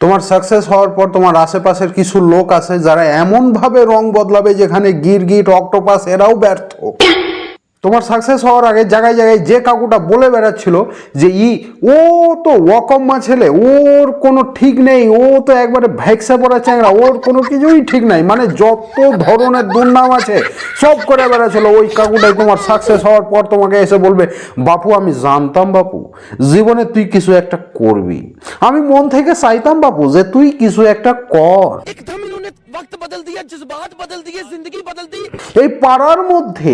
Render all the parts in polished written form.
তোমার সাকসেস হওয়ার পর তোমার আশেপাশের কিছু লোক আছে যারা এমন ভাবে রং বদলাবে যেখানে গিরগিট অক্টোপাস এরাও ব্যর্থ। তোমার সাকসেস হওয়ার আগে জায়গায় জায়গায় যে কাকুটা বলে বেড়াচ্ছিল যে ও তো ওয়াকম্মা ছেলে, ওর কোনো ঠিক নেই, ও তো একবারে ভ্যাক্সা পড়া চ্যাংড়া, ওর কোনো কিছুই ঠিক নাই, মানে যত ধরনের দুর্নাম আছে সব করে বেড়াচ্ছিল, ওই কাকুটাই তোমার সাকসেস হওয়ার পর তোমাকে এসে বলবে, বাপু আমি জানতাম বাপু জীবনে তুই কিছু একটা করবি, আমি মন থেকে চাইতাম বাপু যে তুই কিছু একটা কর। वक्त बदल दिया, जज्बात बदल दिए, जिंदगी बदल दी। এই पाড়ার মধ্যে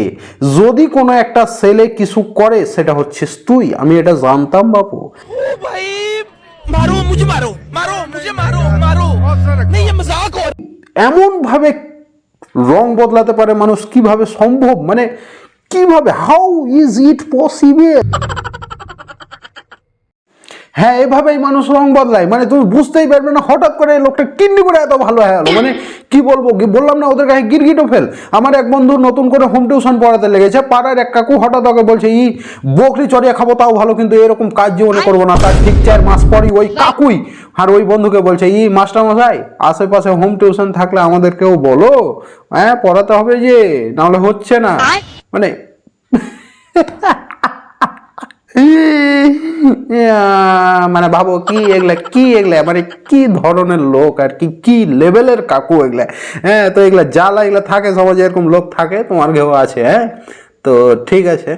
যদি কোনো একটা ছেলে কিছু করে সেটা হচ্ছিস তুই, আমি এটা জানতাম বাপু। ओ भाई मारो मुझे, मारो मारो मुझे, मारो मारो, नहीं ये मजाक हो। এমন ভাবে রং বদলাতে পারে মানুষ, কিভাবে সম্ভব, মানে কিভাবে, হাউ ইজ ইট পসিবল? হ্যাঁ, এভাবেই মানুষ রং বদলায়, মানে তুমি বুঝতেই পারবে না হঠাৎ করে লোকটা কিডনি করে এত ভালো হয়ে গেল, মানে কি বলবো, বললাম না ওদের গায়ে গিরগিটও ফেল। আমার এক বন্ধু নতুন করে হোম টিউশন পড়াতে লেগেছে, পাড়ার এক কাকু হঠাৎ ওকে বলছে বকরি চড়িয়ে খাবো তাও ভালো, কিন্তু এরকম কাজ জীবনে করবো না। তার ঠিক 4 মাস পরই ওই কাকুই আর ওই বন্ধুকে বলছে, মাস্টার মশাই আশেপাশে হোম টিউশন থাকলে আমাদেরকেও বলো, হ্যাঁ পড়াতে হবে যে, নাহলে হচ্ছে না। মানে মানে ভাবো কি এগুলা মানে কি ধরনের লোক আর কি লেভেলের কাকু এগুলা। হ্যাঁ, তো এগুলা জ্বালা এগুলা থাকে সমাজে, এরকম লোক থাকে, তোমার ঘেউ আছে। হ্যাঁ, তো ঠিক আছে।